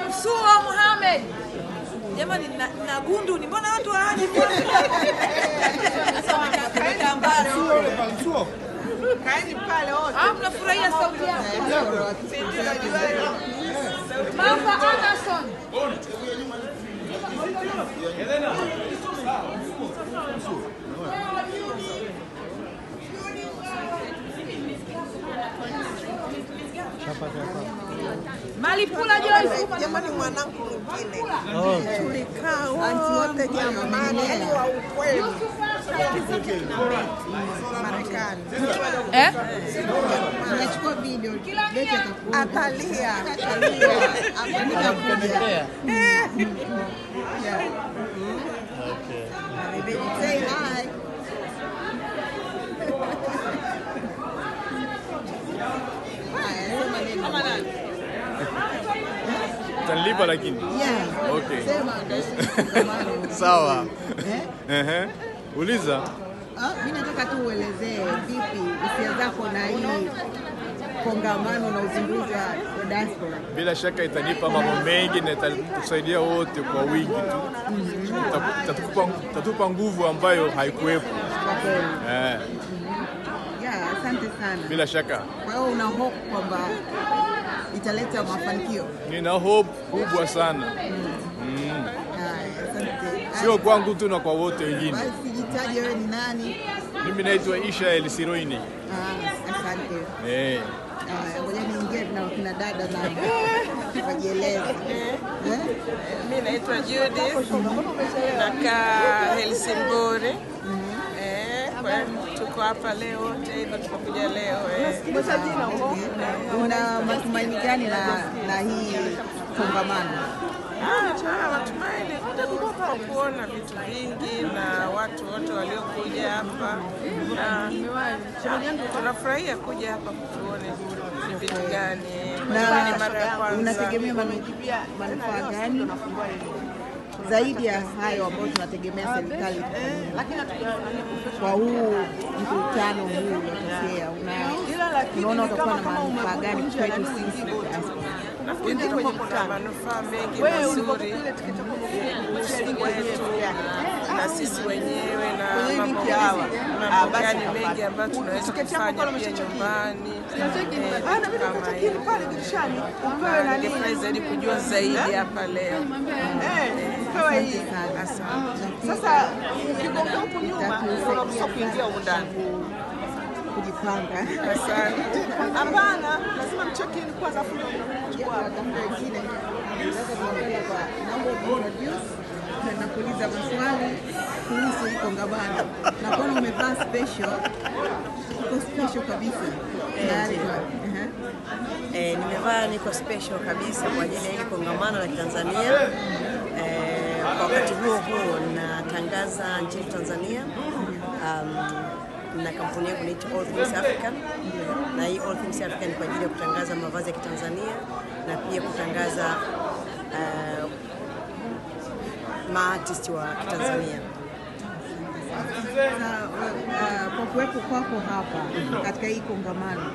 Msua Muhammad. Jamani na gundu ni mbona watu hawaji kwa? Kaeni pale wote. Mnafurahia sauti yako. Mama Anderson. Malipula Joyce. Jamani mwanangu mwingine. Tulikaa wote jamani wa ukweli. Marekani. Nachukua video. Atalia. Okay. Say hi. Utalipa lakini? Yeah. Okay. Sema sawa. Uliza. Mimi nataka tu uelezee vipi hisia zako na hii kongamano na uzinduzi wa diaspora. Bila shaka itanipa mambo mengi na itatusaidia wote kwa wingi tu. Tatupa nguvu ambayo haikuwepo. Yeah, asante sana. Bila shaka. Kwa hiyo una hope kwamba italeta mafanikio? Nina hope kubwa sana. Asante. Sio kwangu tu na kwa wote wengine. Basi jitaje wewe ni nani? Mimi naitwa Isha Siroini. Asante. Ngoja niingie na kina dada na wajieleze. Mimi naitwa Judith. Nakaa Helsingborg. Tuko hapa leo wote hivyo tunakuja leo. Una matumaini gani na hii kongamano? Matumaini kwa kuona vitu vingi na watu wote waliokuja hapa. Tunafurahia kuja hapa kutuone ni vitu gani. Na mara ya kwanza. Unategemea manufaa gani zaidi ya hayo ambayo tunategemea serikali kwa huu mkutano huu uliotokea? Unaona utakuwa na manufaa gani kwetu sisi diaspora? Nafikiri kuna manufaa mengi mazuri na sisi wenyewe na mambo gani mengi ambayo tunaweza kufanya pia nyumbani. Ningefurahi zaidi kujua zaidi hapa leo. Sasa ukigonga huko nyuma unaweza kuingia ndani kujipanga. Asante. Hapana, lazima mcheck in kwanza afu kuchukua kamera nyingine. Sasa tunaangalia kwa naomba introduce na kuuliza maswali kuhusu hii kongamano. Na kwa umevaa special kabisa. Nimevaa niko special kabisa kwa ajili ya hili kongamano la Tanzania. Kwa wakati huo natangaza nchini Tanzania na kampuni yangu inaitwa All Things African, na hii All Things African kwa ajili ya kutangaza mavazi ya Kitanzania na pia kutangaza maartist wa Kitanzania. Kwa kuwepo kwako hapa katika hii kongamano,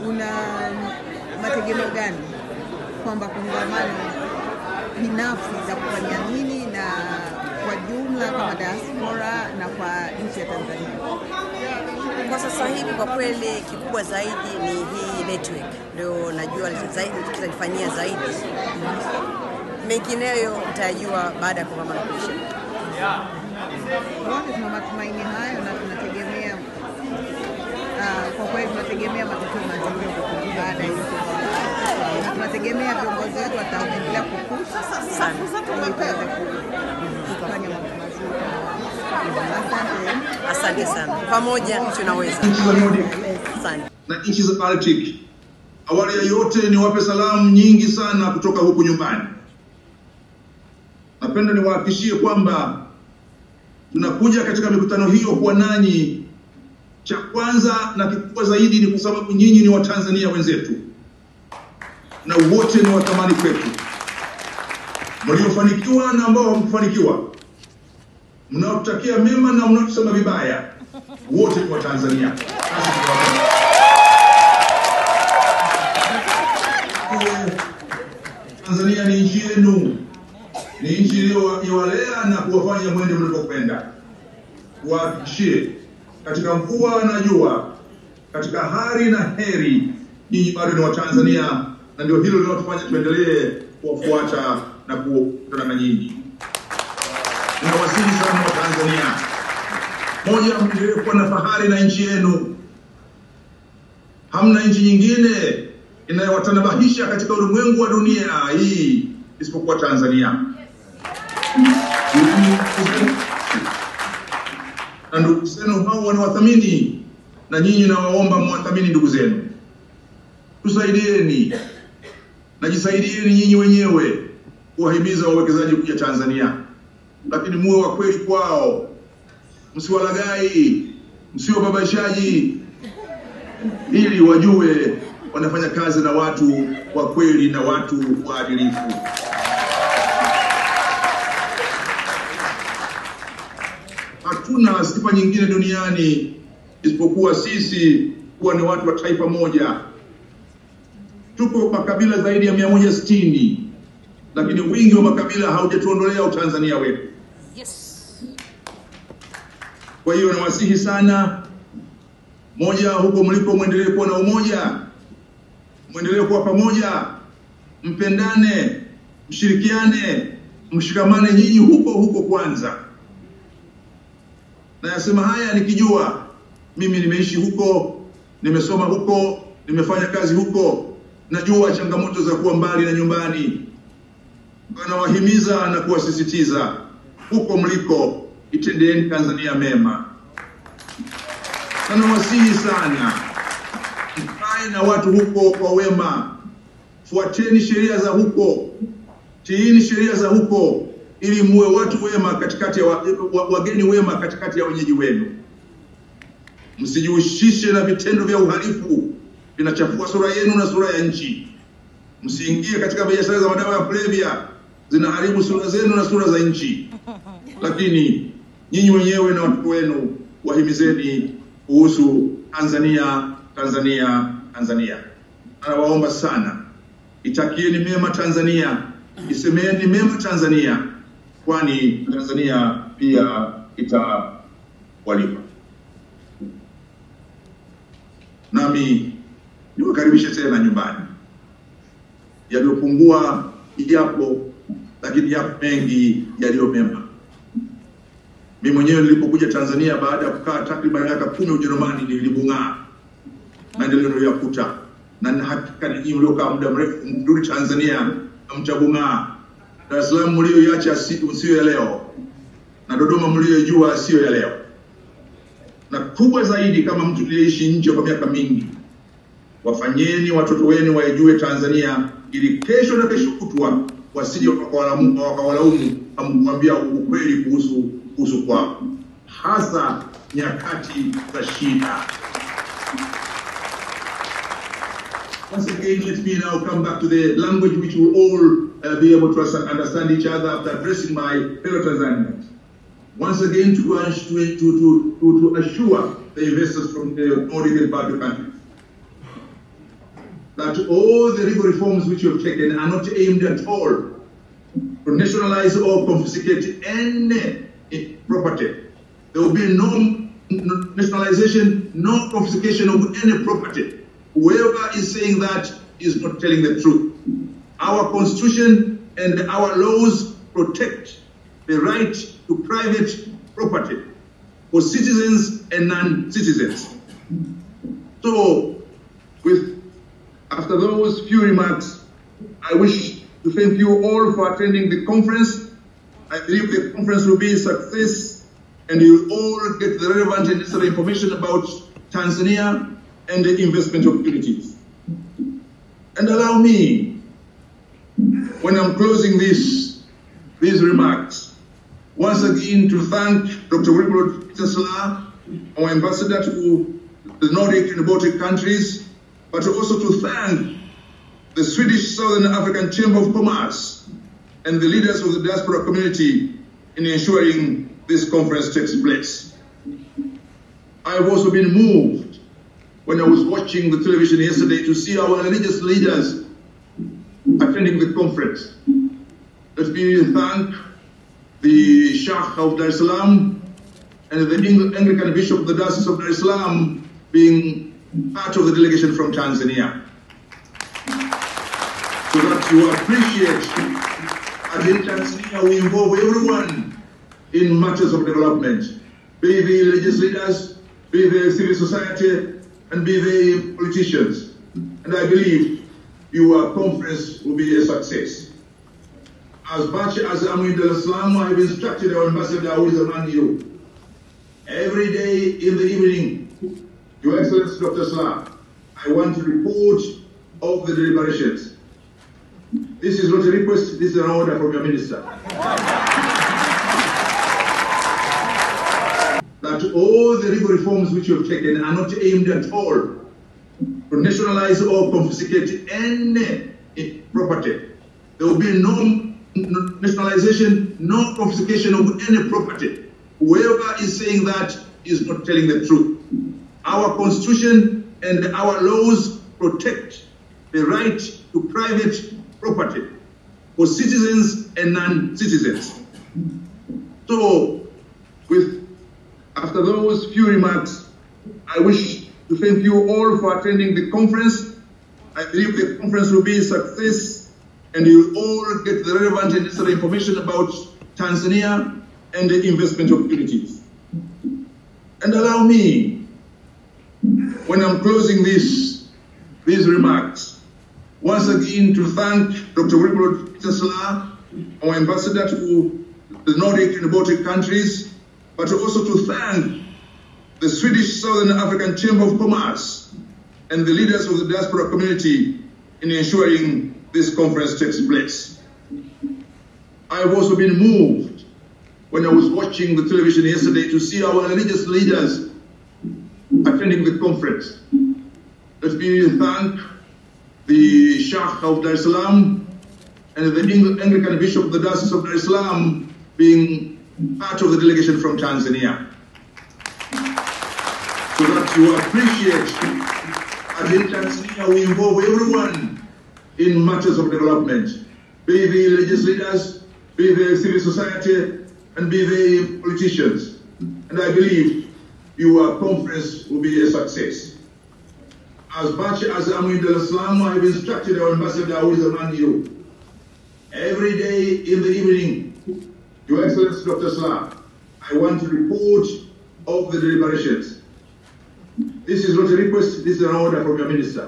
una mategemeo gani kwamba kongamano binafsi za kufanya nini na kwa jumla kama diaspora na kwa nchi ya Tanzania? Kwa sasa hivi kwa kweli kikubwa zaidi ni hii network. Ndio najua zaidi tutakifanyia zaidi. Mengineyo utajua baada ya kongamano kuisha. Wote tuna matumaini hayo na tunategemea kwa kweli tunategemea matokeo mazuri baada ya hiyo. Tunategemea viongozi wetu wataendelea kukuza sasa tumeweza kufanya mambo mazuri. Asante sana. Pamoja tunaweza. Asante. Na nchi za Baltic. Awali ya yote niwape salamu nyingi sana kutoka huku nyumbani. Napenda niwahakikishie kwamba tunakuja katika mikutano hiyo kwa nanyi. Cha kwanza na kikubwa zaidi ni kwa sababu nyinyi ni Watanzania wenzetu. Na wote ni watamani kwetu. Mliofanikiwa na ambao hamkufanikiwa. Mnaotutakia mema na mnaotusema vibaya. Wote ni Watanzania. Tanzania ni nchi yenu, ni nchi iliyowalea na kuwafanya mwende mlipokwenda. Wahakikishie katika mvua na jua, katika hari na heri, nyinyi bado ni Watanzania, na ndio hilo linalotufanya tuendelee kuwafuata na kukutana na nyinyi. Ninawasihi sana Watanzania, moja, mwendelee kuwa na fahari na nchi yenu. Hamna nchi nyingine inayowatanabahisha katika ulimwengu wa dunia hii isipokuwa Tanzania. Na ndugu zenu hao wanawathamini, na nyinyi nawaomba mwathamini ndugu zenu. Tusaidieni na jisaidieni nyinyi wenyewe kuwahimiza wawekezaji kuja Tanzania, lakini muwe wa kweli kwao, msiwalagai, msiwababaishaji, ili wajue wanafanya kazi na watu wa kweli na watu waadilifu. Hatuna sifa nyingine duniani isipokuwa sisi kuwa ni watu wa taifa moja. Tuko makabila zaidi ya 160, lakini wingi wa makabila haujatuondolea utanzania wetu. Kwa hiyo nawasihi sana, moja, huko mlipo muendelee kuwa na umoja, muendelee kuwa pamoja, mpendane, mshirikiane, mshikamane nyinyi huko kwanza. Na yasema haya nikijua mimi nimeishi huko, nimesoma huko, nimefanya kazi huko, najua changamoto za kuwa mbali na nyumbani. Nawahimiza na kuwasisitiza, huko mliko itendeeni Tanzania mema. Na nawasihi sana, mkae na watu huko kwa wema, fuateni sheria za huko, tiini sheria za huko, ili muwe watu wema katikati ya wageni wema katikati ya wenyeji wenu. Msijihusishe na vitendo vya uhalifu, vinachafua sura yenu na sura ya nchi. Msiingie katika biashara za madawa ya kulevya, zinaharibu sura zenu na sura za nchi. Lakini nyinyi wenyewe na watu wenu wahimizeni kuhusu Tanzania, Tanzania, Tanzania. Anawaomba sana, itakieni mema Tanzania, isemeni mema Tanzania, kwani Tanzania pia itawalipa. Nami niwakaribishe tena nyumbani. Yaliyopungua yapo, lakini yapo mengi yaliyo mema. Mimi mwenyewe nilipokuja Tanzania baada ya kukaa takriban miaka 10 Ujerumani, nilibung'aa maendeleo niliyokuta, na hakika nyinyi mliokaa muda mrefu mrudi Tanzania mtabung'aa. Dar es Salaam mlioiacha sio ya leo, na Dodoma mliojua sio ya leo. Na kubwa zaidi, kama mtu aliyeishi nje kwa miaka mingi, wafanyeni watoto wenu waijue Tanzania, ili kesho na kesho kutwa wasije wakawalaumu hamkuambia ukweli kuhusu kwao, hasa nyakati za shida. Once again, let me now come back to the language which we all be able to understand each other after addressing my fellow Tanzanians. Once again, to assure the investors from the Nordic and Baltic countries that all the legal reforms which you have taken are not aimed at all to nationalize or confiscate any property. There will be no nationalization, no confiscation of any property. Whoever is saying that is not telling the truth. Our constitution and our laws protect the right to private property for citizens and non-citizens. So, after those few remarks, I wish to thank you all for attending the conference. I believe the conference will be a success, and you'll all get the relevant and necessary information about Tanzania and the investment opportunities. And allow me, when I'm closing these remarks, once again to thank Dr. Wilbrod Petersla, our ambassador to the Nordic and Baltic countries, but also to thank the Swedish Southern African Chamber of Commerce and the leaders of the diaspora community in ensuring this conference takes place. I have also been moved when I was watching the television yesterday to see our religious leaders attending the conference. Let me thank the Sheikh of Dar es Salaam and the Anglican Bishop of the Diocese of Dar es Salaam being part of the delegation from Tanzania. So that you appreciate that in Tanzania we involve everyone in matters of development, be they religious leaders, be they civil society, and be they politicians. And I believe your conference will be a success. As much as I'm in Dar es Salaam, I have instructed our ambassador who is among you. Every day in the evening, Your Excellency Dr. Slaa, I want to report of the deliberations. This is not a request, this is an order from your minister. That all the legal reforms which you have taken are not aimed at all to nationalize or confiscate any property. There will be no nationalization, no confiscation of any property. Whoever is saying that is not telling the truth. Our constitution and our laws protect the right to private property for citizens and non-citizens. So, after those few remarks, I wish to thank you all for attending the conference. I believe the conference will be a success and you will all get the relevant and necessary information about Tanzania and the investment opportunities. And allow me, when I'm closing these remarks, once again to thank Dr. Wilbrod Peter Slaa, our ambassador to the Nordic and Baltic countries, but also to thank the Swedish Southern African Chamber of Commerce and the leaders of the diaspora community in ensuring this conference takes place. I have also been moved when I was watching the television yesterday to see our religious leaders attending the conference. Let me thank the Sheikh of Dar es Salaam and the Anglican Bishop of the Diocese of Dar es Salaam being part of the delegation from Tanzania. So that you appreciate that in Tanzania we involve everyone in matters of development, be they religious leaders, be they civil society, and be they politicians. And I believe your conference will be a success. As much as I'm in Dar es Salaam, I have instructed our ambassador who is among you. Every day in the evening, Your Excellency Dr. Slaa, I want to report of the deliberations. This is not a request, this is an order from your minister.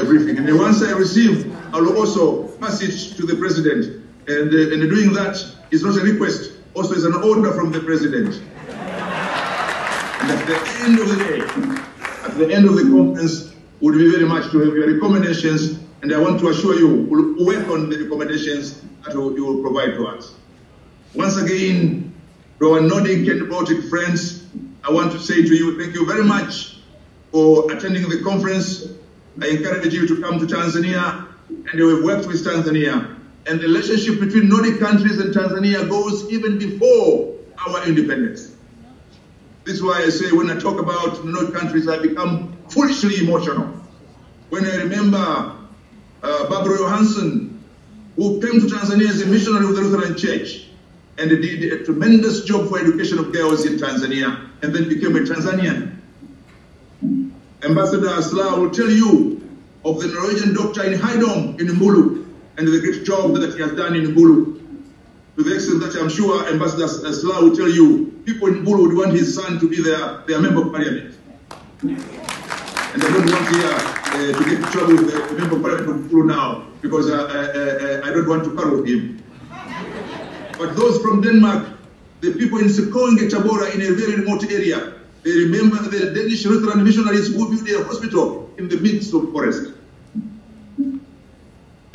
Briefing. And once I receive, I will also pass it to the president. And doing that is not a request, also is an order from the president. And at the end of the day, at the end of the conference, would be very much to have your recommendations, and I want to assure you, we'll work on the recommendations that you will provide to us. Once again, to our Nordic and Baltic friends, I want to say to you, thank you very much for attending the conference. I encourage you to come to Tanzania, and we have worked with Tanzania. And the relationship between Nordic countries and Tanzania goes even before our independence. This is why I say when I talk about Nordic countries, I become foolishly emotional. When I remember Barbara Johansson, who came to Tanzania as a missionary of the Lutheran Church, and did a tremendous job for education of girls in Tanzania, and then became a Tanzanian. Ambassador Slaa will tell you of the Norwegian doctor in Haidom in Mbulu, and the great job that he has done in Mbulu. To the extent that I'm sure Ambassador Slaa will tell you, people in Mbulu would want his son to be their member of parliament. And I don't want here to get in trouble with the member of parliament of Mbulu now, because I don't want to quarrel with him. But those from Denmark, the people in Sekonge Tabora, in a very remote area, they remember the Danish Lutheran missionaries who built a hospital in the midst of forest.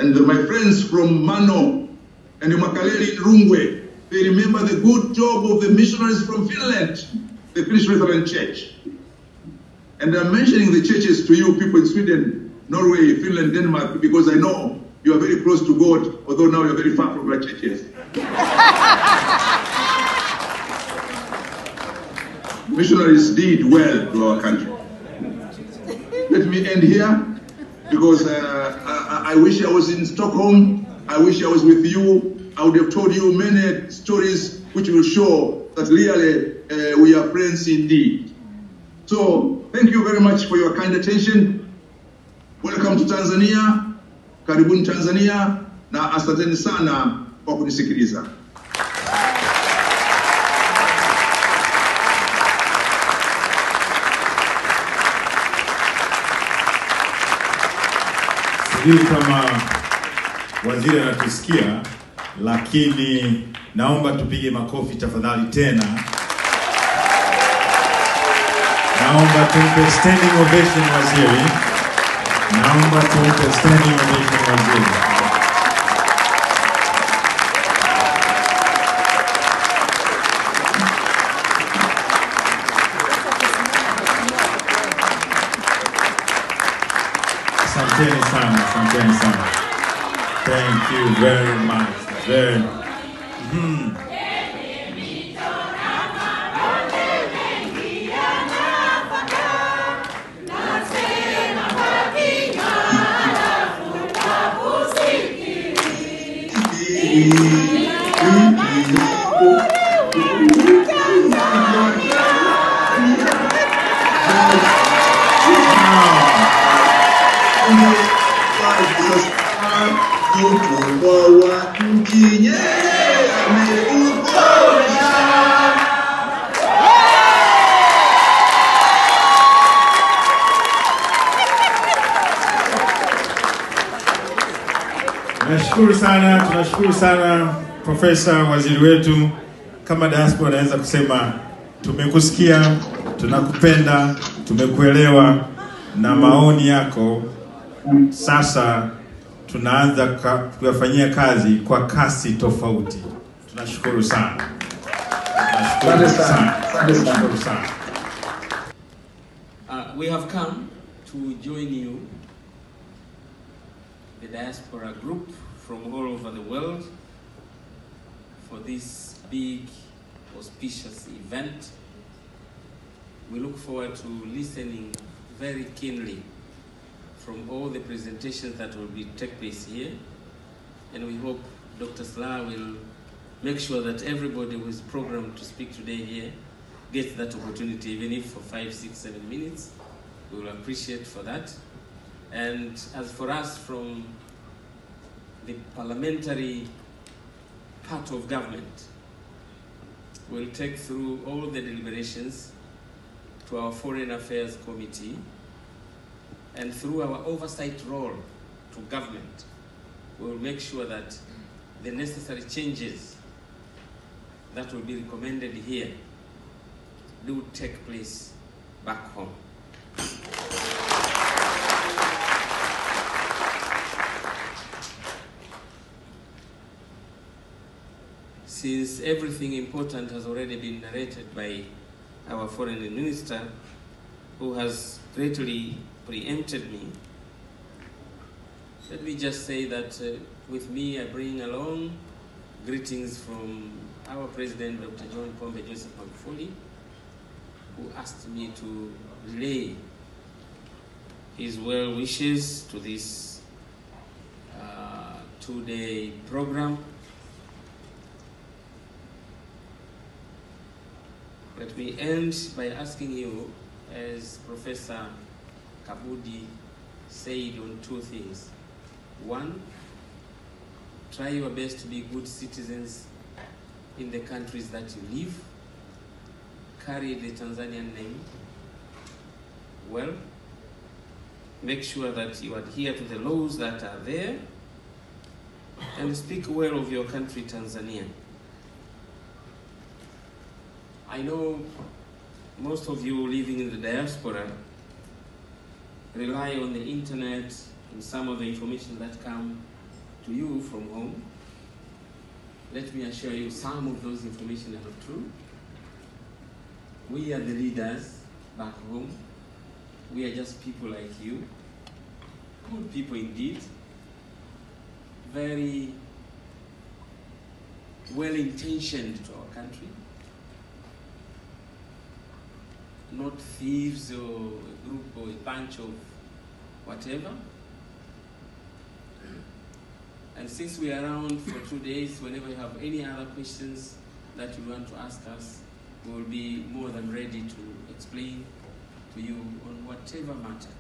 And my friends from Mano and Makaleli in Rungwe, they remember the good job of the missionaries from Finland, the Finnish Lutheran Church. And I'm mentioning the churches to you people in Sweden, Norway, Finland, Denmark, because I know you are very close to God, although now you're very far from our churches. missionaries did well to our country. Let me end here, because I wish I was in Stockholm. I wish I was with you. I would have told you many stories which will show that really we are friends indeed. So thank you very much for your kind attention. Welcome to Tanzania. Karibuni Tanzania, na asanteni sana kwa kunisikiliza. Sijui kama waziri anatusikia, lakini naomba tupige makofi tafadhali tena. Naomba tumpe standing ovation waziri. Naomba tumpe standing ovation waziri. Asanteni sana, asanteni sana. Thank you very much. Very. Tunashukuru sana Profesa waziri wetu. Kama diaspora naweza kusema tumekusikia, tunakupenda, tumekuelewa na maoni yako. Sasa tunaanza kuyafanyia kazi kwa kasi tofauti. Tunashukuru sana. Tunashukuru sana. We have come to join you, the diaspora group from all over the world, for this big auspicious event. We look forward to listening very keenly from all the presentations that will take place here, and we hope Dr. Slaa will make sure that everybody who is programmed to speak today here gets that opportunity, even if for 5, 6, 7 minutes. We will appreciate for that. And as for us from the parliamentary part of government, we'll take through all the deliberations to our Foreign Affairs Committee, and through our oversight role to government, we will make sure that the necessary changes that will be recommended here do take place back home. Since everything important has already been narrated by our foreign minister, who has greatly preempted me, let me just say that with me I bring along greetings from our President, Dr. John Pombe Joseph Magufuli, who asked me to relay his well wishes to this two-day program. Let me end by asking you, as Professor Kabudi said, on two things. One, try your best to be good citizens in the countries that you live. Carry the Tanzanian name well. Make sure that you adhere to the laws that are there, and speak well of your country, Tanzania. I know most of you living in the diaspora rely on the internet and some of the information that come to you from home. Let me assure you, some of those information are not true. We are the leaders back home. We are just people like you. Good people indeed. Very well-intentioned to our country. not thieves or a group or a bunch of whatever. And since we are around for 2 days, whenever you have any other questions that you want to ask us, we will be more than ready to explain to you on whatever matter.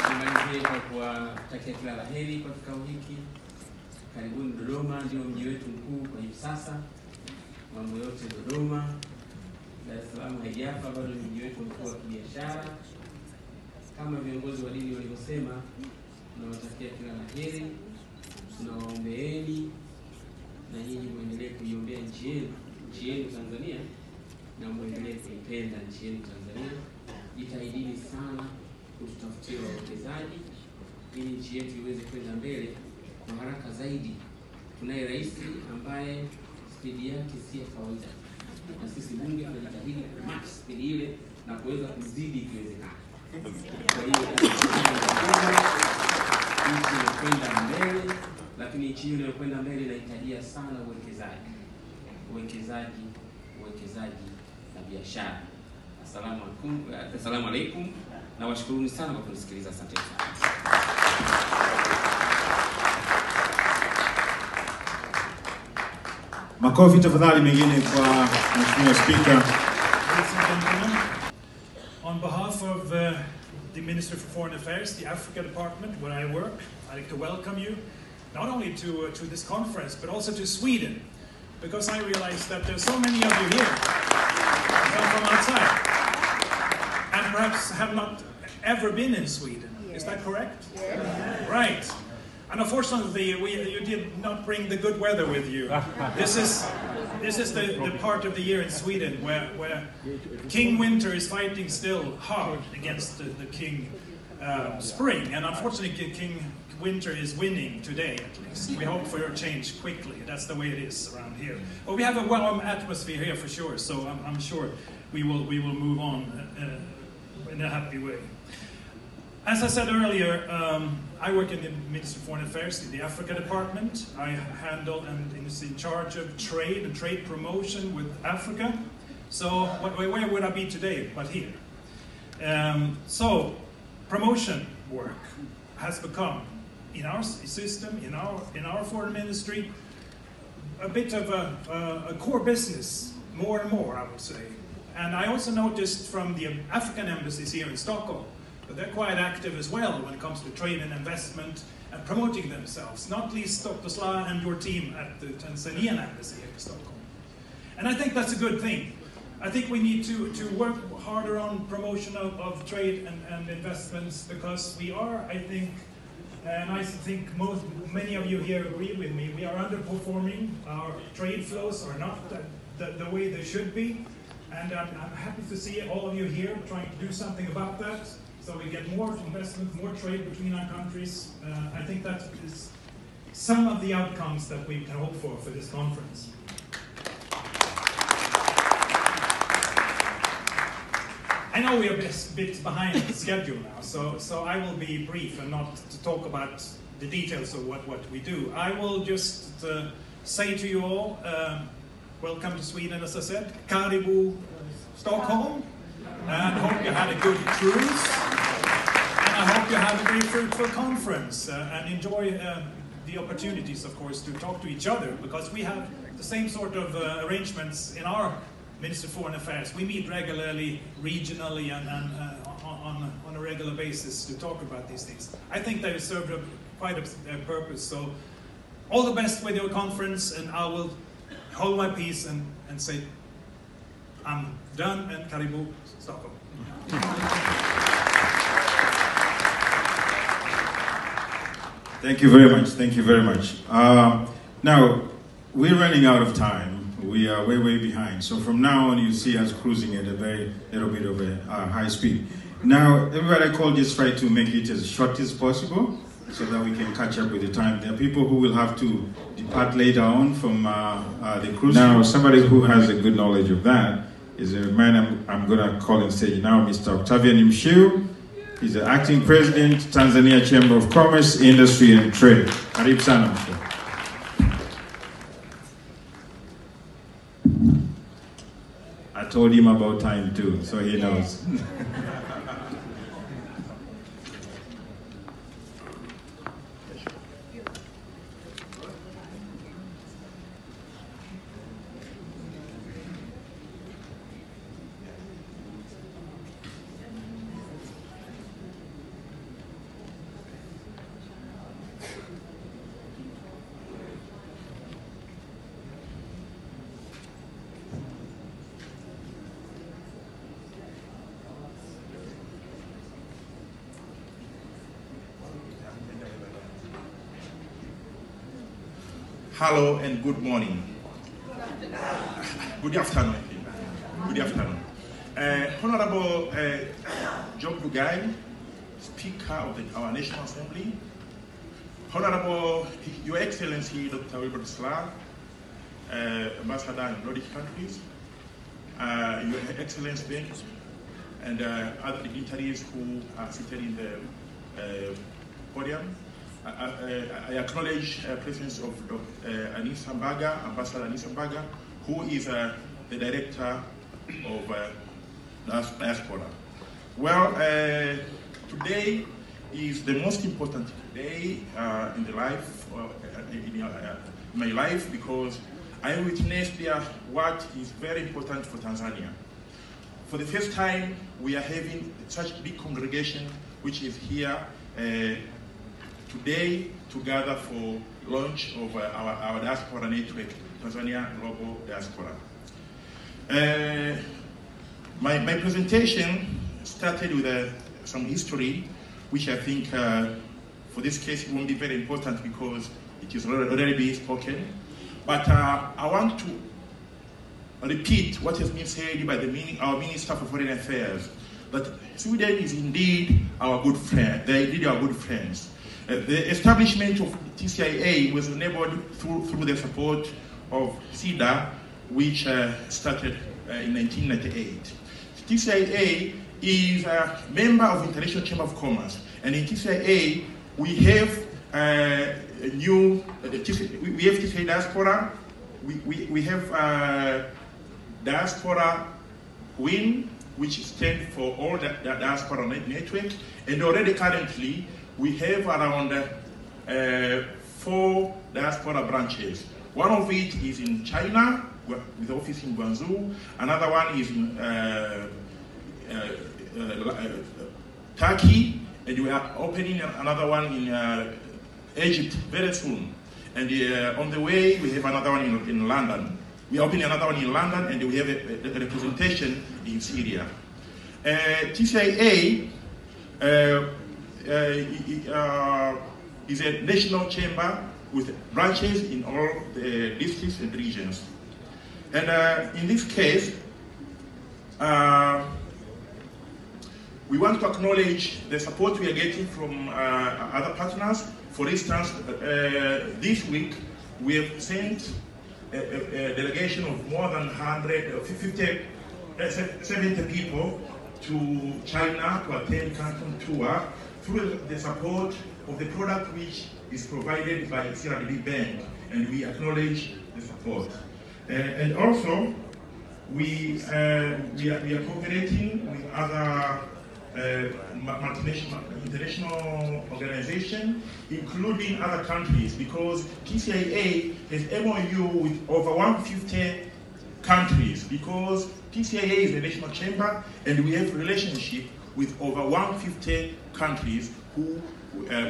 Nimalizie kwa kuwatakia kila la heri kwa kikao hiki. Karibuni Dodoma, ndio mji wetu mkuu kwa hivi sasa. Mambo yote Dodoma. Dar es Salaam haijafa, bado ni mji wetu mkuu wa kibiashara. Kama viongozi wa dini walivyosema, tunawatakia kila la heri, tunawaombeeni na nyinyi muendelee kuiombea nchi yenu Tanzania, na muendelee kuipenda nchi yenu Tanzania. Jitahidini sana kututafutia wawekezaji ili nchi yetu iweze kwenda mbele kwa haraka zaidi. Tunaye rais ambaye spidi yake si ya kawaida, na sisi bunge tunajitahidi kumatch spidi ile na kuweza kuzidi ikiwezekana. Kwa hiyo nchi inakwenda mbele, lakini nchi inayokwenda mbele inahitajia sana uwekezaji na biashara. Assalamu alaikum, na washukuruni sana kwa kunisikiliza. Asante sana. Makofi tafadhali mengine kwa Mheshimiwa Speaker. On behalf of the Ministry for Foreign Affairs, the Africa Department, where I work, I'd like to welcome you not only to this conference, but also to Sweden, because I realize that there's so many of you here who come from outside and perhaps have not ever been in Sweden. Yes. Is that correct? Yes. Right. And unfortunately, you did not bring the good weather with you. This is the part of the year in Sweden where King Winter is fighting still hard against the King Spring, and unfortunately King Winter is winning today at least. We hope for a change quickly. That's the way it is around here. But we have a warm atmosphere here for sure, so I'm sure we will move on in a happy way. As I said earlier, I work in the Ministry of Foreign Affairs in the Africa Department. I handle and is in charge of trade and trade promotion with Africa. So where would I be today but here? So promotion work has become, in our system, in our foreign ministry, a bit of a core business, more and more, I would say. And I also noticed from the African embassies here in Stockholm, but they're quite active as well when it comes to trade and investment and promoting themselves, not least Dr. Slaa and your team at the Tanzanian embassy here in Stockholm. And I think that's a good thing. I think we need to work harder on promotion of trade and investments, because we are, I think, and I think many of you here agree with me, we are underperforming. Our trade flows are not the way they should be. And I'm happy to see all of you here trying to do something about that, so we get more investment, more trade between our countries. I think that is some of the outcomes that we can hope for this conference. I know we are a bit behind the schedule now, so I will be brief and not to talk about the details of what we do. I will just say to you all, welcome to Sweden, as I said. Karibu Stockholm, and hope you had a good cruise. And I hope you have a very fruitful conference and enjoy the opportunities, of course, to talk to each other, because we have the same sort of arrangements in our Ministry of Foreign Affairs. We meet regularly, regionally, and on a regular basis to talk about these things. I think they serve quite a purpose. So all the best with your conference, and I will hold my peace and say, I'm done, and Karibu Stockholm. Thank you very much. Thank you very much. Now, we're running out of time. We are way behind. So from now on, you see us cruising at a very little bit of a high speed. Now, everybody I called just try to make it as short as possible so that we can catch up with the time. There are people who will have to depart later on from the cruise. Now, somebody who has a good knowledge of that is a man I'm going to call on stage now, Mr. Octavian Mshiu. He's the acting president, Tanzania Chamber of Commerce, Industry and Trade. Karibu sana, Mshiu. told him about time too, so he knows. Hello and good morning. Good afternoon. Good afternoon. Honorable Job Dugai, Speaker of our National Assembly, Honorable Your Excellency Dr. Wilbert Slaa, Ambassador in Nordic countries, Your Excellency, and other dignitaries who are seated in the podium. I acknowledge the presence of Anissa Mbaga, Ambassador Anissa Mbaga, who is the Director of Diaspora. Well, today is the most important day in the life, in my life, because I witnessed what is very important for Tanzania. For the first time, we are having such a big congregation which is here today to gather for launch of our diaspora network, Tanzania Global Diaspora. My presentation started with some history, which I think for this case it won't be very important because it is already being spoken. But I want to repeat what has been said by our Minister for Foreign Affairs, that Sweden is indeed our good friend. They are indeed our good friends. The establishment of TCIA was enabled through the support of CIDA, which started in 1998. TCIA is a member of the International Chamber of Commerce, and in TCIA we have TCIA diaspora. We have diaspora WIN, which stands for all the diaspora network, and already currently we have around 4 diaspora branches. One of it is in China, with office in Guangzhou. Another one is in Turkey, and we are opening another one in Egypt very soon. And on the way, we have another one in London. We are opening another one in London, and we have a representation in Syria. TCIA is a national chamber with branches in all the districts and regions. And in this case, we want to acknowledge the support we are getting from other partners. For instance, this week we have sent a delegation of more than 70 people to China to attend Canton tour through the support of the product which is provided by CRDB Bank, and we acknowledge the support. And also, we are cooperating with other multinational international organizations, including other countries, because TCIA has MOU with over 150 countries, because TCIA is a national chamber, and we have relationship with over 150 countries who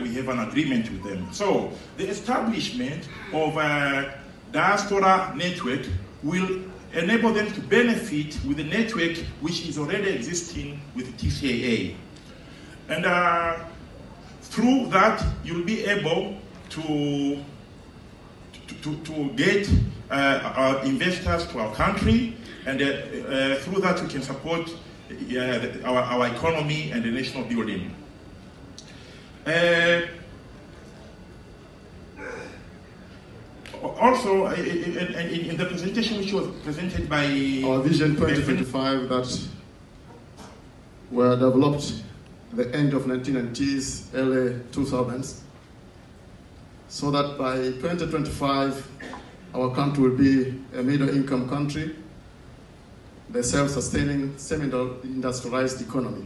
we have an agreement with them. So the establishment of a diaspora network will enable them to benefit with the network which is already existing with TCIA. And through that, you'll be able to get our investors to our country, and through that we can support our economy and the national building. Also, in the presentation which was presented by our Vision 2025 that were developed at the end of 1990s, early 2000s, so that by 2025 our country will be a middle-income country, the self-sustaining, semi-industrialized economy.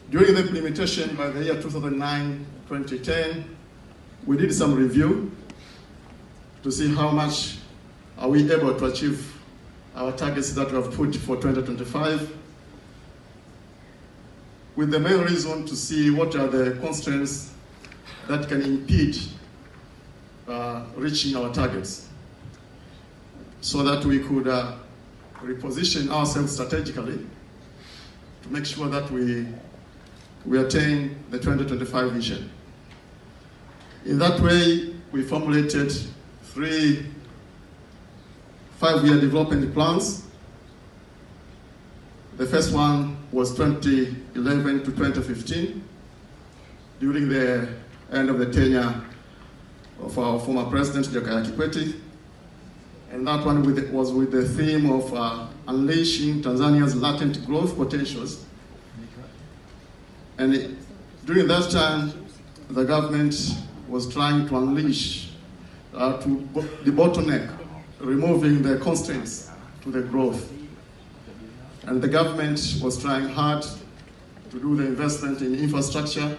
During the implementation by the year 2009-2010, we did some review to see how much are we able to achieve our targets that we have put for 2025, with the main reason to see what are the constraints that can impede reaching our targets, so that we could reposition ourselves strategically to make sure that we attain the 2025 vision. In that way, we formulated 3 5-year development plans. The first one was 2011 to 2015, during the end of the tenure of our former president, Jakaya Kikwete. And that one was with the theme of unleashing Tanzania's latent growth potentials. And during that time, the government was trying to unleash, the bottleneck, removing the constraints to the growth. And the government was trying hard to do the investment in infrastructure.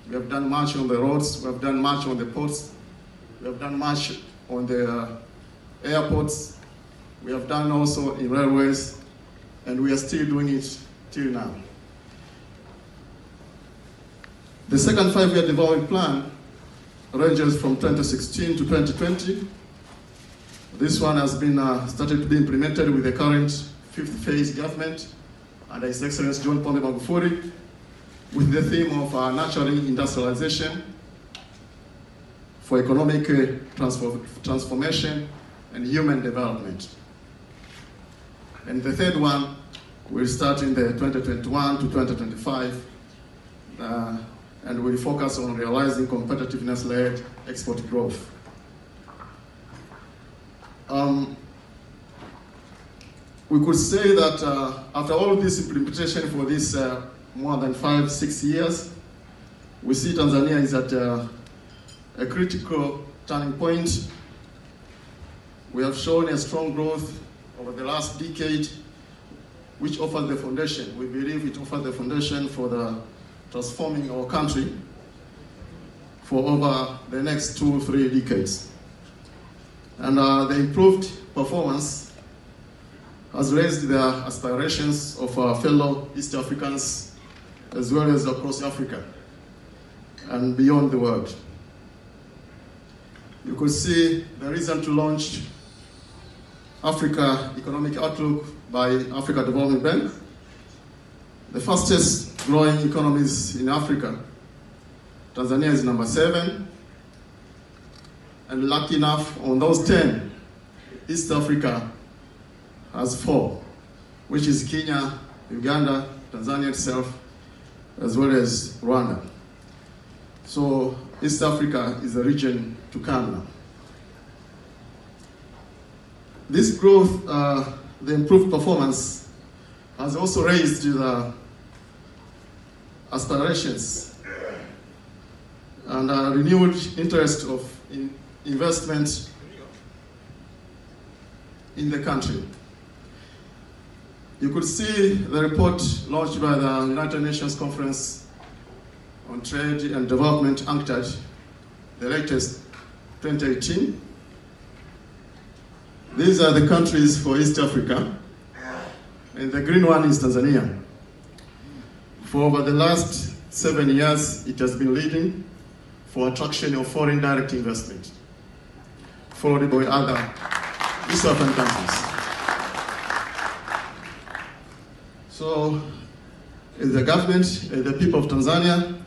We have done much on the roads, we have done much on the ports, we have done much on the airports, we have done also in railways, and we are still doing it till now. The second 5-year development plan ranges from 2016 to 2020. This one has been started to be implemented with the current 5th phase government under His Excellency John Pombe Magufuli, with the theme of nurturing industrialization for economic transformation and human development. And the third one will start in the 2021 to 2025, and will focus on realizing competitiveness-led export growth. We could say that after all this implementation for this more than 5-6 years, we see Tanzania is at a critical turning point. We have shown a strong growth over the last decade, which offers the foundation. We believe it offers the foundation for the transforming our country for over the next 2-3 decades. And the improved performance has raised the aspirations of our fellow East Africans, as well as across Africa and beyond the world. You could see the recently launched Africa Economic Outlook by Africa Development Bank, the fastest growing economies in Africa. Tanzania is number 7, and lucky enough, on those 10, East Africa has 4, which is Kenya, Uganda, Tanzania itself, as well as Rwanda. So East Africa is a region to come now. This growth, the improved performance, has also raised the aspirations and a renewed interest of investment in the country. You could see the report launched by the United Nations Conference on Trade and Development, UNCTAD, the latest 2018. These are the countries for East Africa, and the green one is Tanzania. For over the last 7 years, it has been leading for attraction of foreign direct investment, followed by other East African countries. So, as the government, as the people of Tanzania,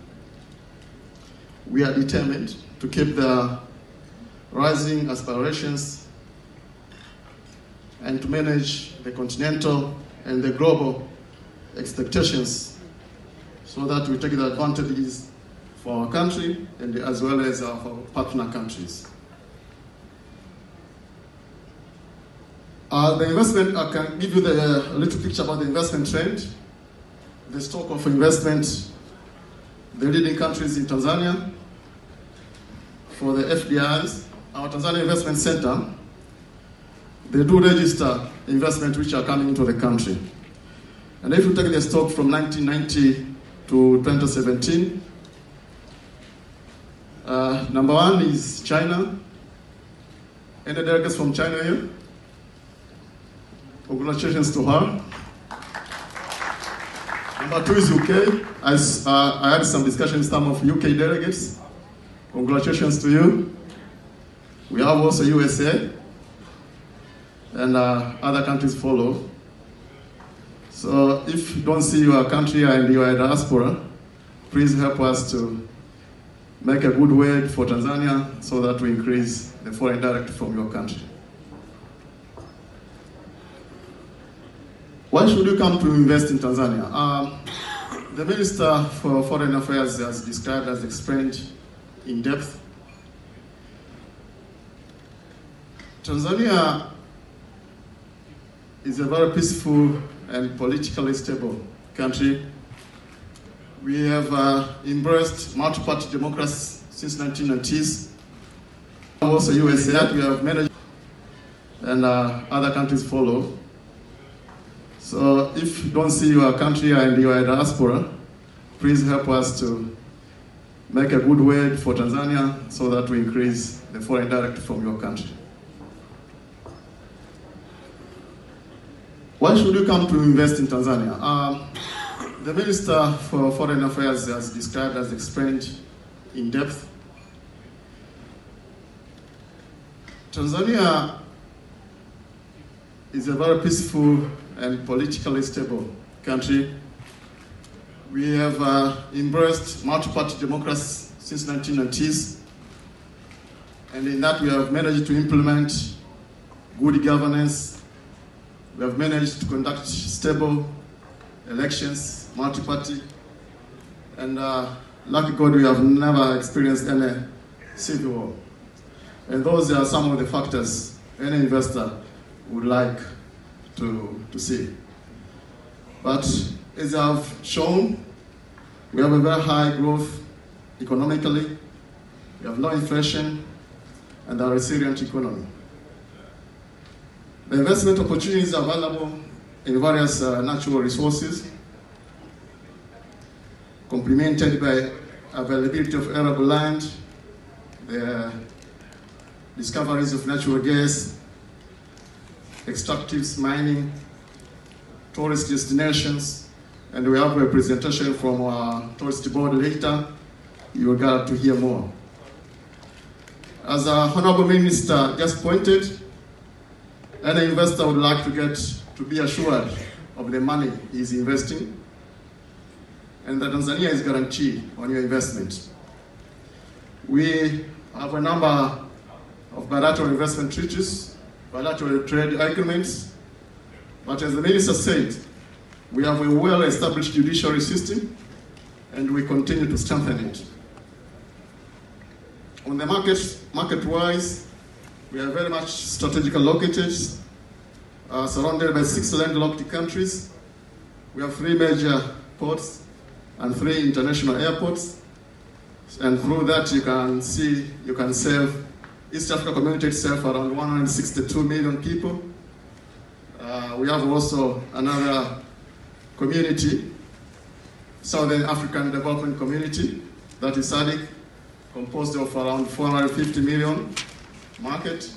we are determined to keep the rising aspirations and to manage the continental and the global expectations so that we take the advantages for our country and as well as our partner countries. The investment, I can give you a little picture about the investment trend. The stock of investment, the leading countries in Tanzania. For the FDIs, our Tanzania Investment Center, they do register investment which are coming into the country. And if you take the stock from 1990 to 2017, number one is China. Any delegates from China here? Congratulations to her. Number two is UK. I had some discussion with some of UK delegates. Congratulations to you. We have also USA, and other countries follow. So if you don't see your country and you are a diaspora, please help us to make a good word for Tanzania so that we increase the foreign direct from your country. Why should you come to invest in Tanzania? The Minister for Foreign Affairs has described, has explained in depth. Tanzania is a very peaceful and politically stable country. We have embraced multi-party democracy since 1990s. Also USA, we have managed, and other countries follow. So if you don't see your country and you are a diaspora, please help us to make a good word for Tanzania so that we increase the foreign direct from your country. Why should you come to invest in Tanzania? The Minister for Foreign Affairs has described, has explained in depth. Tanzania is a very peaceful and politically stable country. We have embraced multi-party democracy since 1990s, and in that we have managed to implement good governance. We have managed to conduct stable elections, multi-party, and lucky God, we have never experienced any civil war. And those are some of the factors any investor would like to see. But as I've shown, we have a very high growth economically, we have low inflation, and a resilient economy. The investment opportunities are available in various natural resources, complemented by availability of arable land, the discoveries of natural gas, extractives, mining, tourist destinations, and we have a presentation from our tourist board later. You will get to hear more. As our Honorable Minister just pointed, any investor would like to be assured of the money he's investing, and that Tanzania is guaranteed on your investment. We have a number of bilateral investment treaties, bilateral trade agreements, but as the Minister said, we have a well-established judiciary system, and we continue to strengthen it. On the market-wise, we are very much strategically located, surrounded by 6 landlocked countries. We have 3 major ports and 3 international airports. And through that, you can serve East Africa community itself around 162 million people. We have also another community, Southern African Development Community, that is SADC, composed of around 450 million market.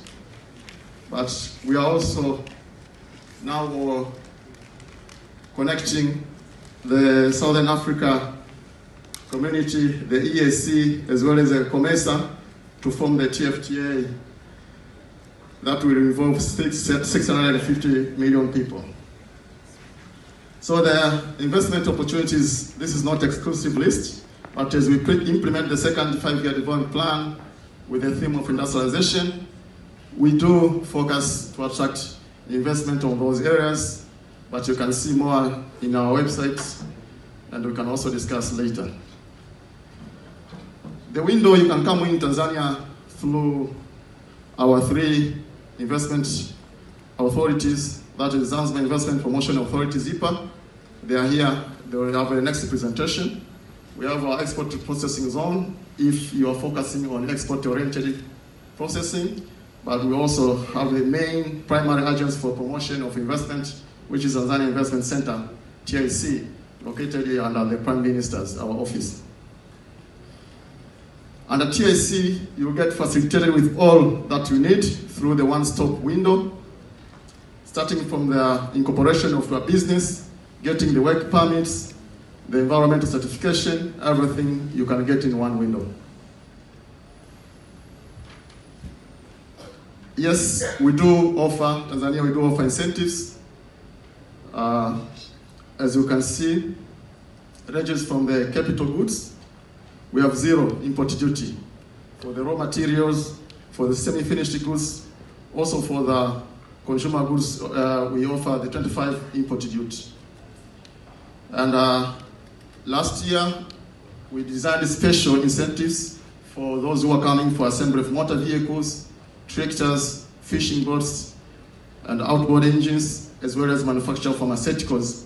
But we are also now connecting the Southern Africa community, the EAC, as well as the COMESA, to form the TFTA that will involve 650 million people. So the investment opportunities, this is not exclusive list, but as we implement the second 5-year development plan with the theme of industrialization, we do focus to attract investment on those areas, but you can see more in our website, and we can also discuss later. The window you can come in Tanzania through our 3 investment authorities, that is Zanzibar Investment Promotion Authority, ZIPA. They are here, they will have a next presentation. We have our export processing zone. If you are focusing on export-oriented processing, but we also have the main primary agency for promotion of investment, which is Tanzania Investment Center, TDC, located here under the Prime Minister's our office. Under TDC, you get facilitated with all that you need through the one-stop window, starting from the incorporation of your business, getting the work permits, the environmental certification, everything you can get in one window. Yes, we do offer, Tanzania, we do offer incentives. As you can see, it ranges from the capital goods. We have 0 import duty for the raw materials, for the semi-finished goods, also for the consumer goods, we offer the 25 import duty. And last year, we designed special incentives for those who are coming for assembly of motor vehicles, tractors, fishing boats, and outboard engines, as well as manufacture of pharmaceuticals.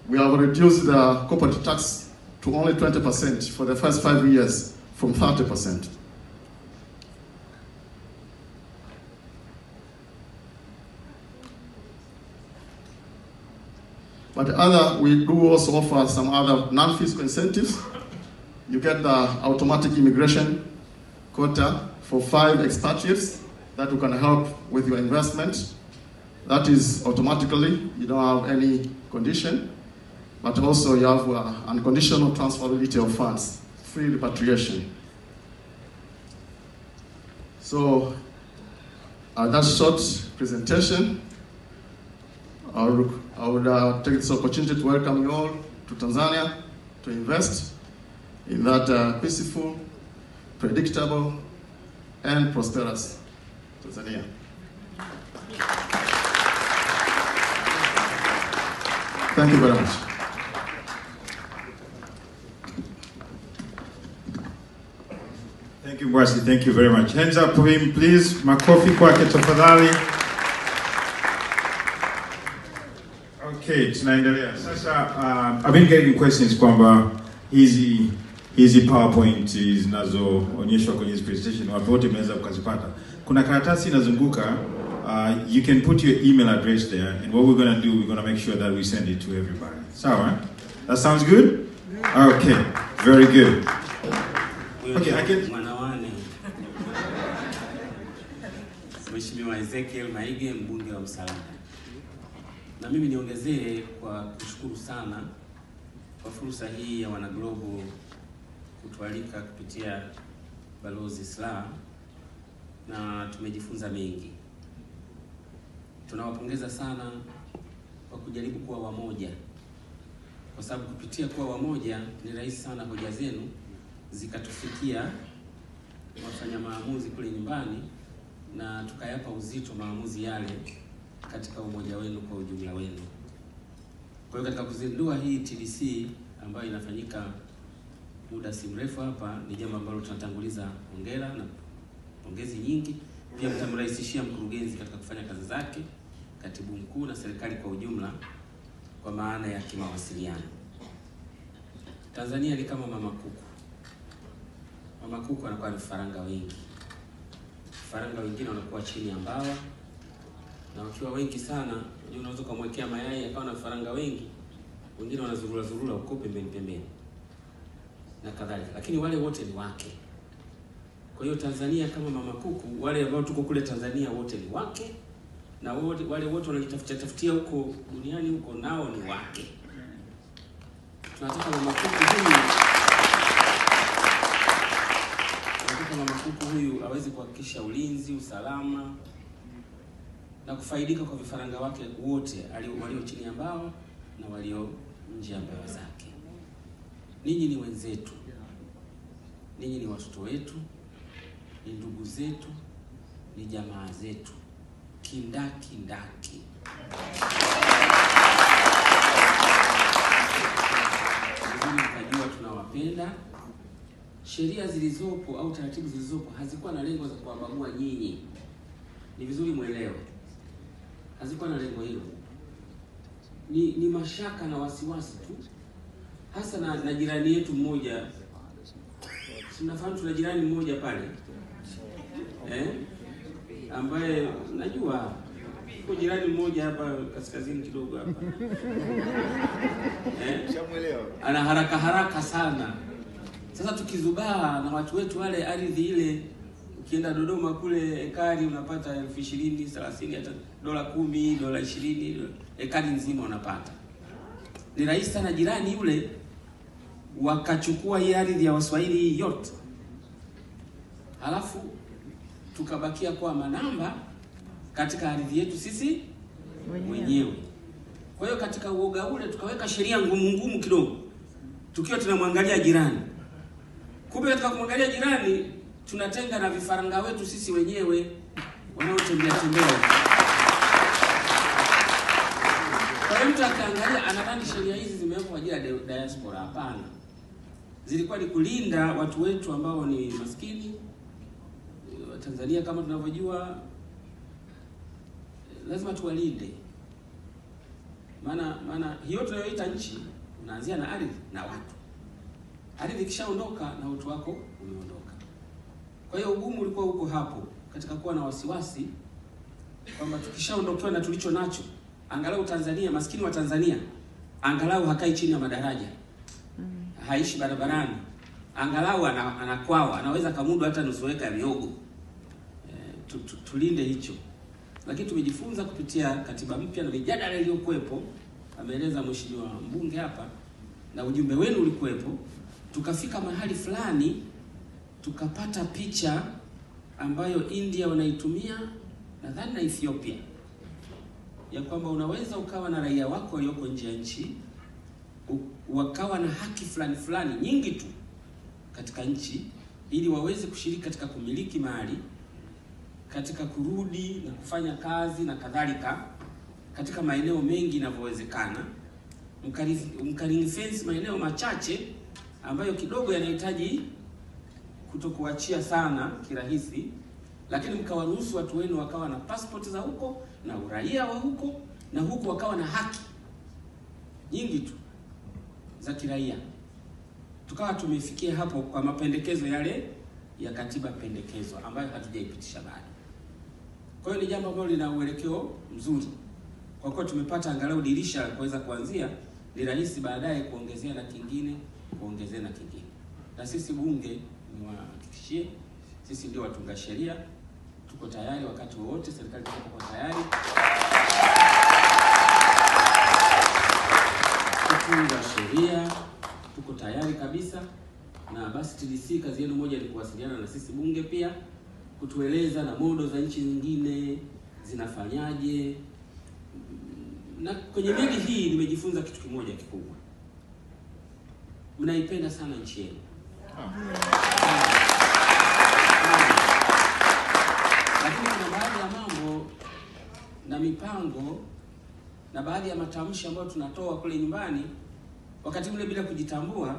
We have reduced the corporate tax to only 20% for the first 5 years from 30%. But we do also offer some other non-fiscal incentives. You get the automatic immigration quota for 5 expatriates that you can help with your investment. That is automatically, you don't have any condition, but also you have unconditional transferability of funds, free repatriation. So that short presentation, I would take this opportunity to welcome you all to Tanzania to invest in that peaceful, predictable, and prosperous Tanzania. Thank you very much. Thank you, Mwasi. Thank you very much. Hands up for him, please. Makofi kwake tafadhali. Okay, tunaendelea. Sasa, I've been getting questions kwamba hizi PowerPoint zinazoonyeshwa kwenye this presentation wapi wote mnaweza kuzipata. Kuna karatasi inazunguka, you can put your email address there, and what we're going to do, we're going to make sure that we send it to everybody. Sawa? That sounds good? Okay, very good. Okay, I can... Mheshimiwa Ezekiel Maige, mbunge wa Msalala. Na mimi niongezee kwa kushukuru sana kwa fursa hii ya wana Global kutualika kupitia Balozi Slaa, na tumejifunza mengi. Tunawapongeza sana kwa kujaribu kuwa wamoja, kwa sababu kupitia kuwa wamoja ni rahisi sana hoja zenu zikatufikia wafanya maamuzi kule nyumbani, na tukayapa uzito maamuzi yale katika umoja wenu kwa ujumla wenu. Kwa hiyo katika kuzindua hii TDC ambayo inafanyika muda si mrefu hapa, ni jambo ambalo tunatanguliza hongera na pongezi nyingi. Pia mtamrahisishia mkurugenzi katika kufanya kazi zake, katibu mkuu na serikali kwa ujumla, kwa maana ya kimawasiliano. Tanzania ni kama mama kuku. Mama kuku anakuwa na vifaranga wengi. Vifaranga wengine wanakuwa chini ya mbawa, na wakiwa wengi sana, unaweza kumwekea mayai akawa na vifaranga wengi, wengine wanazurura huko pembeni na kadhalika, lakini wale wote ni wake. Kwa hiyo Tanzania kama mama kuku, wale ambao tuko kule Tanzania wote ni wake, na wale wote wanajitafutia huko duniani huko nao ni wake. Tunataka mama kuku huyu aweze kuhakikisha ulinzi, usalama na kufaidika kwa vifaranga wake wote walio chini ya mbawa na walio nje ya mbawa zake. Ninyi ni wenzetu. Ninyi ni watoto wetu, ni ndugu zetu, ni jamaa zetu. Kindaki. Mkajua tunawapenda. Sheria zilizopo au taratibu zilizopo hazikuwa na lengo za kuwabagua nyinyi. Ni vizuri muelewe. Hazikuwa na lengo hilo. Ni mashaka na wasiwasi tu. Hasa na jirani yetu mmoja. Tunafahamu tuna jirani mmoja pale. ambaye najua kwa jirani mmoja hapa kaskazini kidogo hapa. Ana haraka sana. Sasa tukizubaa na watu wetu wale, ardhi ile ukienda Dodoma kule ekari unapata 20,000, 30, hata $10, $20, ekari nzima unapata. Ni rahisi sana jirani yule wakachukua hii ardhi ya Waswahili yote. Halafu tukabakia kwa manamba katika ardhi yetu sisi wenyewe. Kwa hiyo katika uoga ule tukaweka sheria ngumu kidogo, tukiwa tunamwangalia jirani. Kumbe katika kumwangalia jirani tunatenga na vifaranga wetu sisi wenyewe wanaotembea. Kwa hiyo mtu akaangalia anadhani sheria hizi zimewekwa kwa ajili ya diaspora. Hapana. Zilikuwa ni kulinda watu wetu ambao ni maskini. Tanzania kama tunavyojua lazima tuwalinde. Maana hiyo tunayoita nchi unaanzia na ardhi na watu. Ardhi kishaondoka na utu wako umeondoka. Kwa hiyo ugumu ulikuwa huko hapo katika kuwa na wasiwasi kwamba tukishaondokewa na tulicho nacho, angalau Tanzania, maskini wa Tanzania angalau hakai chini ya madaraja. Haishi barabarani. Angalau anakwawa, anaweza kamudu hata nusu eka ya miogo. Tulinde hicho. Lakini tumejifunza kupitia katiba mpya na mijadala iliyokuwepo, ameeleza mheshimiwa mbunge hapa, na ujumbe wenu ulikuwepo, tukafika mahali fulani tukapata picha ambayo India wanaitumia, nadhani na Ethiopia, ya kwamba unaweza ukawa na raia wako walioko nje ya nchi wakawa na haki fulani nyingi tu katika nchi, ili waweze kushiriki katika kumiliki mali, katika kurudi na kufanya kazi na kadhalika katika maeneo mengi inavyowezekana. Mkaring fence maeneo machache ambayo kidogo yanahitaji kutokuachia sana kirahisi, lakini mkawaruhusu watu wenu wakawa na passport za huko na uraia wa huko, na huko wakawa na haki nyingi tu za kiraia. Tukawa tumefikia hapo kwa mapendekezo yale ya katiba pendekezo ambayo hatujaipitisha bado. Kwa hiyo ni jambo ambalo lina uelekeo mzuri. Kwa kuwa tumepata angalau dirisha la kuweza kuanzia, ni rahisi baadaye kuongezea na kingine, Na sisi bunge niwahakikishie, sisi ndio watunga sheria, tuko tayari wakati wowote, serikali iko tayari kutunga sheria, tuko tayari kabisa. Na basi TDC kazi yenu moja ni kuwasiliana na sisi bunge pia, kutueleza na modo za nchi nyingine zinafanyaje. Na kwenye meli hii nimejifunza kitu kimoja kikubwa. Mnaipenda sana nchi yenu. Lakini kuna baadhi ya mambo na mipango na baadhi ya matamshi ambayo tunatoa kule nyumbani, wakati ule bila kujitambua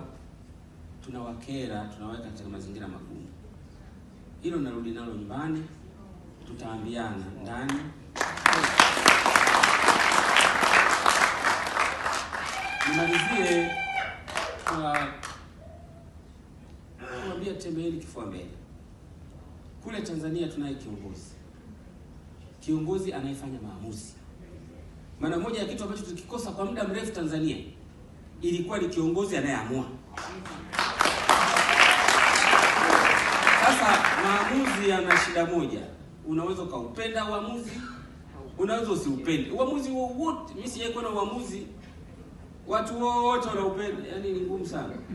tunawakera, tunaweka katika mazingira magumu. Hilo narudi nalo nyumbani, tutaambiana ndani. Nimalizie kwa kuambia tembeeni kifua mbele. Kule Tanzania tunaye kiongozi anayefanya maamuzi. Maana moja ya kitu ambacho tukikosa kwa muda mrefu Tanzania ilikuwa ni kiongozi anayeamua. Sasa maamuzi yana shida moja. Unaweza ukaupenda uamuzi, unaweza usiupende. Uamuzi wowote, mimi sijawahi kuona uamuzi watu wote wanaupenda, yani ni ngumu sana.